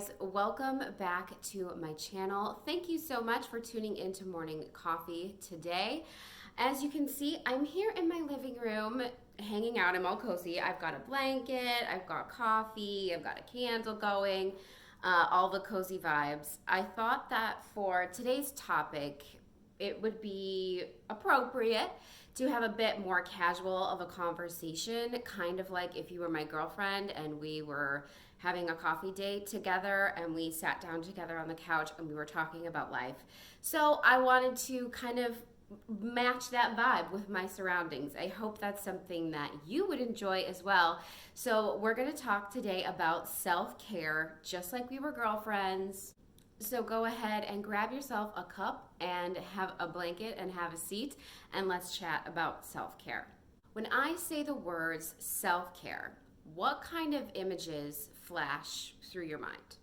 guys, welcome back to my channel. Thank you so much for tuning into Morning Coffee today. As you can see, I'm here in my living room hanging out. I'm all cozy. I've got a blanket, I've got coffee, I've got a candle going, all the cozy vibes. I thought that for today's topic, it would be appropriate to have a bit more casual of a conversation, kind of like if you were my girlfriend and we were having a coffee date together and we sat down together on the couch and we were talking about life. So I wanted to kind of match that vibe with my surroundings. I hope that's something that you would enjoy as well. So we're going to talk today about self-care, just like we were girlfriends. So go ahead and grab yourself a cup and have a blanket and have a seat, and let's chat about self-care. When I say the words self-care, what kind of images flash through your mind?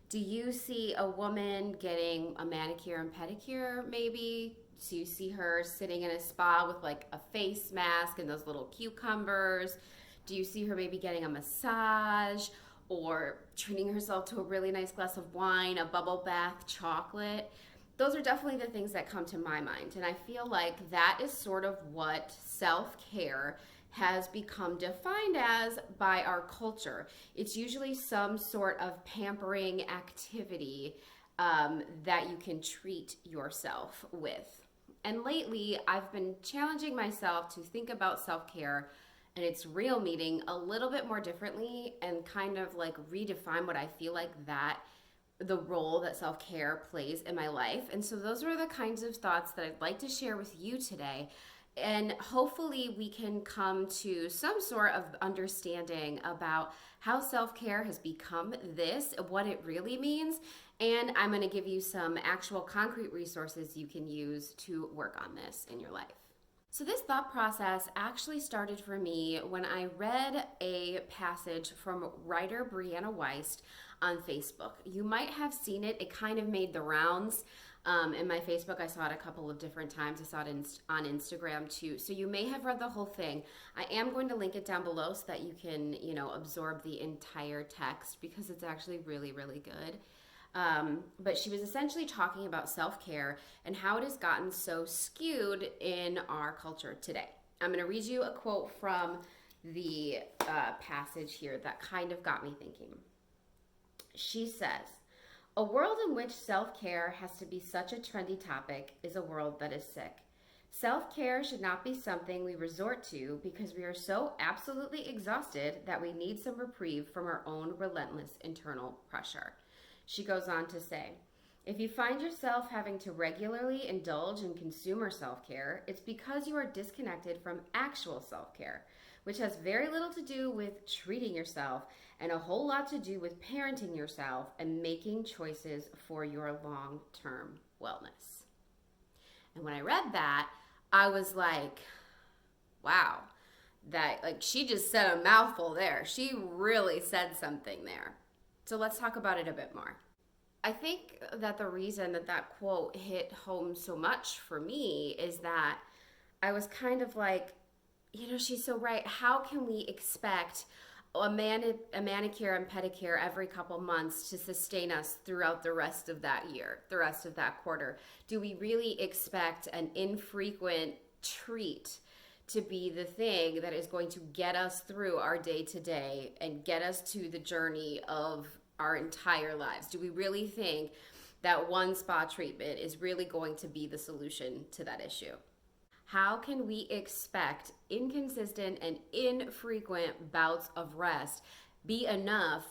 Do you see a woman getting a manicure and pedicure maybe? Do you see her sitting in a spa with like a face mask and those little cucumbers? Do you see her maybe getting a massage or treating herself to a really nice glass of wine, a bubble bath, chocolate? Those are definitely the things that come to my mind. And I feel like that is sort of what self-care has become defined as by our culture. It's usually some sort of pampering activity that you can treat yourself with. And lately, I've been challenging myself to think about self-care and its real meaning a little bit more differently and kind of like redefine what I feel like that the role that self-care plays in my life. And so those are the kinds of thoughts that I'd like to share with you today. And hopefully we can come to some sort of understanding about how self-care has become this, what it really means. And I'm going to give you some actual concrete resources you can use to work on this in your life. So this thought process actually started for me when I read a passage from writer Brianna Wiest on Facebook. You might have seen it. It kind of made the rounds. In my Facebook, I saw it a couple of different times. I saw it on Instagram too. So you may have read the whole thing. I am going to link it down below so that you can, absorb the entire text because it's actually really, really good. But she was essentially talking about self-care and how it has gotten so skewed in our culture today. I'm going to read you a quote from the passage here that kind of got me thinking. She says, "A world in which self-care has to be such a trendy topic is a world that is sick. Self-care should not be something we resort to because we are so absolutely exhausted that we need some reprieve from our own relentless internal pressure." She goes on to say, "If you find yourself having to regularly indulge in consumer self-care, it's because you are disconnected from actual self-care, which has very little to do with treating yourself and a whole lot to do with parenting yourself and making choices for your long-term wellness." And when I read that, I was like, wow, she just said a mouthful there. She really said something there. So let's talk about it a bit more. I think that the reason that quote hit home so much for me is that I was kind of like, she's so right. How can we expect a manicure and pedicure every couple months to sustain us throughout the rest of that year, the rest of that quarter? Do we really expect an infrequent treat to be the thing that is going to get us through our day-to-day and get us to the journey of our entire lives? Do we really think that one spa treatment is really going to be the solution to that issue? How can we expect inconsistent and infrequent bouts of rest be enough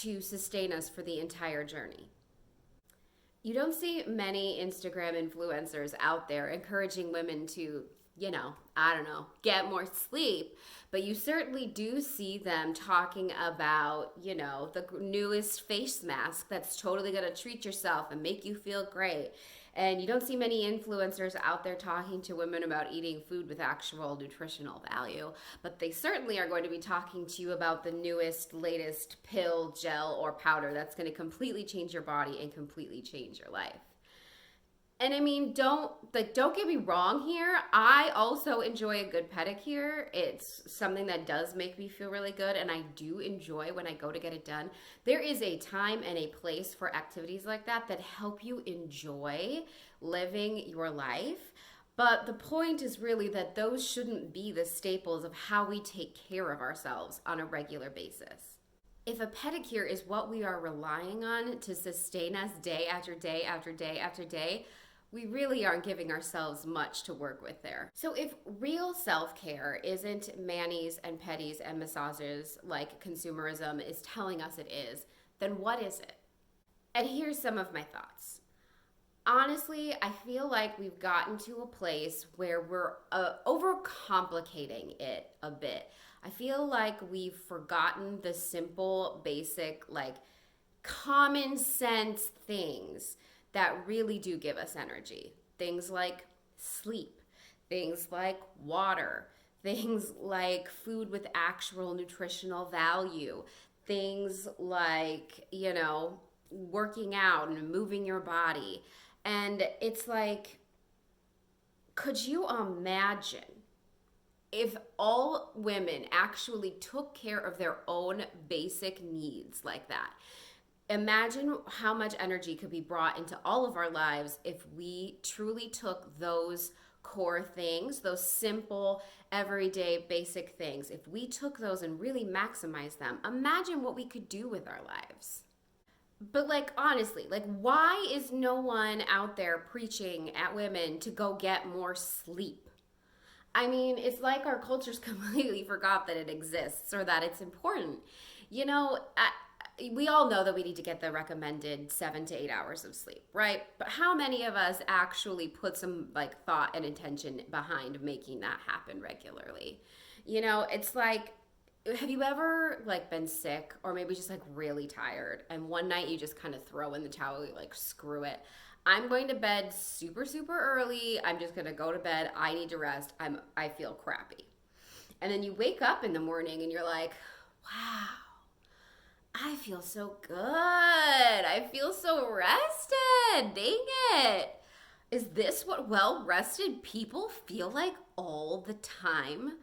to sustain us for the entire journey? You don't see many Instagram influencers out there encouraging women to get more sleep, but you certainly do see them talking about, the newest face mask that's totally going to treat yourself and make you feel great. And you don't see many influencers out there talking to women about eating food with actual nutritional value, but they certainly are going to be talking to you about the newest, latest pill, gel, or powder that's going to completely change your body and completely change your life. And I mean, don't get me wrong here. I also enjoy a good pedicure. It's something that does make me feel really good, and I do enjoy when I go to get it done. There is a time and a place for activities like that that help you enjoy living your life. But the point is really that those shouldn't be the staples of how we take care of ourselves on a regular basis. If a pedicure is what we are relying on to sustain us day after day after day after day, we really aren't giving ourselves much to work with there. So if real self-care isn't manis and pedis and massages like consumerism is telling us it is, then what is it? And here's some of my thoughts. Honestly, I feel like we've gotten to a place where we're overcomplicating it a bit. I feel like we've forgotten the simple, basic, like common sense things that really do give us energy. Things like sleep, things like water, things like food with actual nutritional value, things like, working out and moving your body. And it's like, could you imagine if all women actually took care of their own basic needs like that? Imagine how much energy could be brought into all of our lives if we truly took those core things, those simple, everyday, basic things. If we took those and really maximized them, imagine what we could do with our lives. But honestly, why is no one out there preaching at women to go get more sleep? I mean, it's like our culture's completely forgot that it exists or that it's important. We all know that we need to get the recommended 7 to 8 hours of sleep, right? But how many of us actually put some thought and intention behind making that happen regularly? It's like, have you ever been sick or maybe just really tired and one night you just kind of throw in the towel, you're like, screw it. I'm going to bed super, super early. I'm just going to go to bed. I need to rest. I feel crappy. And then you wake up in the morning and you're like, wow, I feel so good. I feel so rested. Dang it. Is this what well-rested people feel like all the time?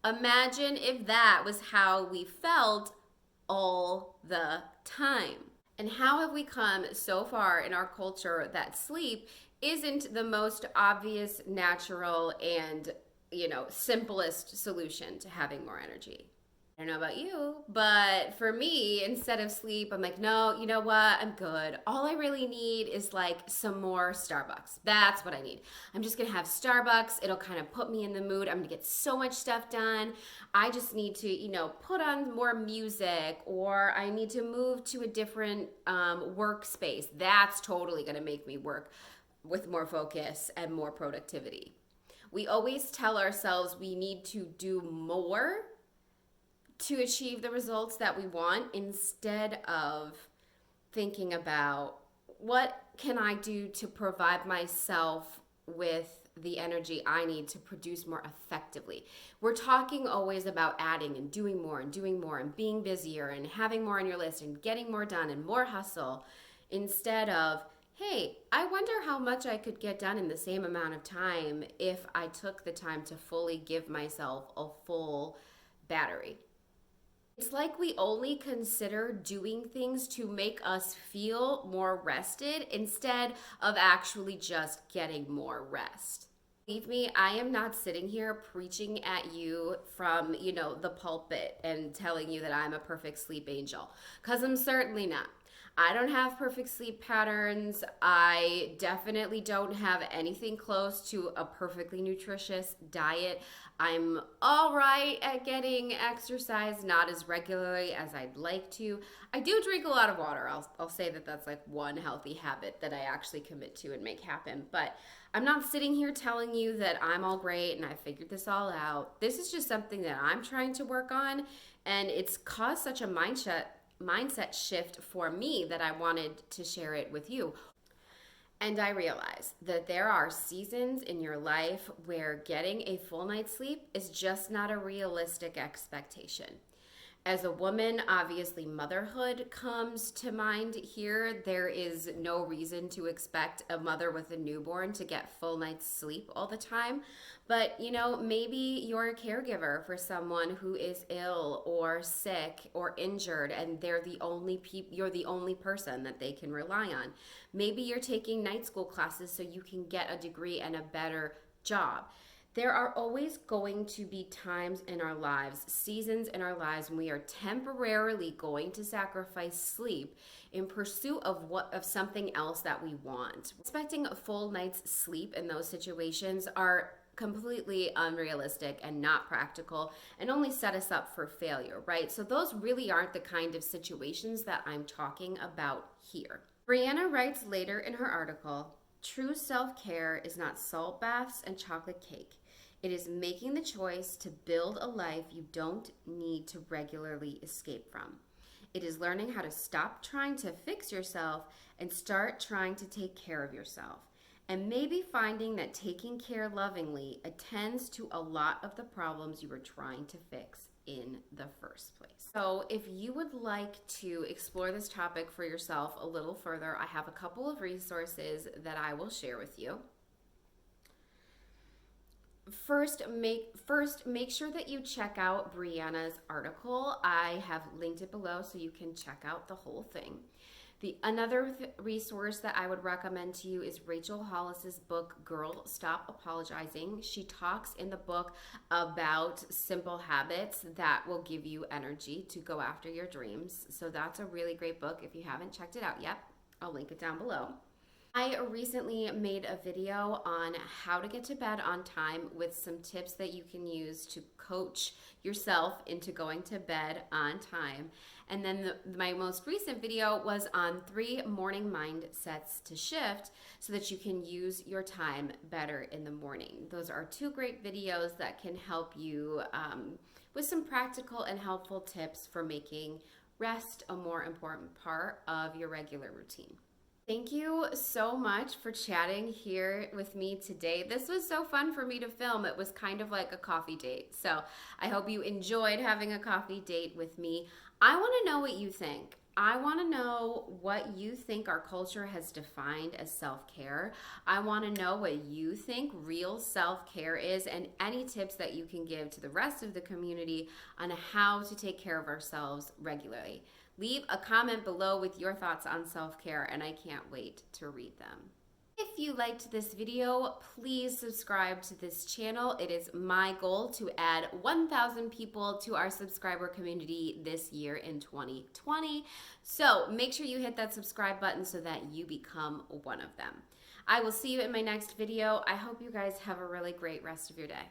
Imagine if that was how we felt all the time. And how have we come so far in our culture that sleep isn't the most obvious, natural, and, simplest solution to having more energy? I don't know about you, but for me, instead of sleep, I'm like, no, you know what? I'm good. All I really need is some more Starbucks. That's what I need. I'm just gonna have Starbucks. It'll kind of put me in the mood. I'm gonna get so much stuff done. I just need to, put on more music, or I need to move to a different workspace. That's totally gonna make me work with more focus and more productivity. We always tell ourselves we need to do more to achieve the results that we want instead of thinking about what can I do to provide myself with the energy I need to produce more effectively. We're talking always about adding and doing more and being busier and having more on your list and getting more done and more hustle instead of, hey, I wonder how much I could get done in the same amount of time if I took the time to fully give myself a full battery. It's like we only consider doing things to make us feel more rested instead of actually just getting more rest. Believe me, I am not sitting here preaching at you from, the pulpit and telling you that I'm a perfect sleep angel, because I'm certainly not. I don't have perfect sleep patterns. I definitely don't have anything close to a perfectly nutritious diet. I'm all right at getting exercise, not as regularly as I'd like to. I do drink a lot of water. I'll say that that's one healthy habit that I actually commit to and make happen. But I'm not sitting here telling you that I'm all great and I figured this all out. This is just something that I'm trying to work on, and it's caused such a mindset shift for me that I wanted to share it with you. And I realize that there are seasons in your life where getting a full night's sleep is just not a realistic expectation. As a woman, obviously motherhood comes to mind here. There is no reason to expect a mother with a newborn to get full night's sleep all the time. But, maybe you're a caregiver for someone who is ill or sick or injured and you're the only person that they can rely on. Maybe you're taking night school classes so you can get a degree and a better job. There are always going to be times in our lives, seasons in our lives when we are temporarily going to sacrifice sleep in pursuit of something else that we want. Expecting a full night's sleep in those situations are completely unrealistic and not practical and only set us up for failure, right? So those really aren't the kind of situations that I'm talking about here. Brianna writes later in her article, true self-care is not salt baths and chocolate cake. It is making the choice to build a life you don't need to regularly escape from. It is learning how to stop trying to fix yourself and start trying to take care of yourself. And maybe finding that taking care lovingly attends to a lot of the problems you were trying to fix in the first place. So if you would like to explore this topic for yourself a little further, I have a couple of resources that I will share with you. First, make sure that you check out Brianna's article. I have linked it below so you can check out the whole thing. Another resource that I would recommend to you is Rachel Hollis's book, Girl, Stop Apologizing. She talks in the book about simple habits that will give you energy to go after your dreams. So that's a really great book. If you haven't checked it out yet, I'll link it down below. I recently made a video on how to get to bed on time with some tips that you can use to coach yourself into going to bed on time. And then my most recent video was on 3 morning mindsets to shift so that you can use your time better in the morning. Those are 2 great videos that can help you with some practical and helpful tips for making rest a more important part of your regular routine. Thank you so much for chatting here with me today. This was so fun for me to film. It was kind of like a coffee date. So I hope you enjoyed having a coffee date with me. I want to know what you think. I want to know what you think our culture has defined as self-care. I want to know what you think real self-care is and any tips that you can give to the rest of the community on how to take care of ourselves regularly. Leave a comment below with your thoughts on self-care, and I can't wait to read them. If you liked this video, please subscribe to this channel. It is my goal to add 1,000 people to our subscriber community this year in 2020. So make sure you hit that subscribe button so that you become one of them. I will see you in my next video. I hope you guys have a really great rest of your day.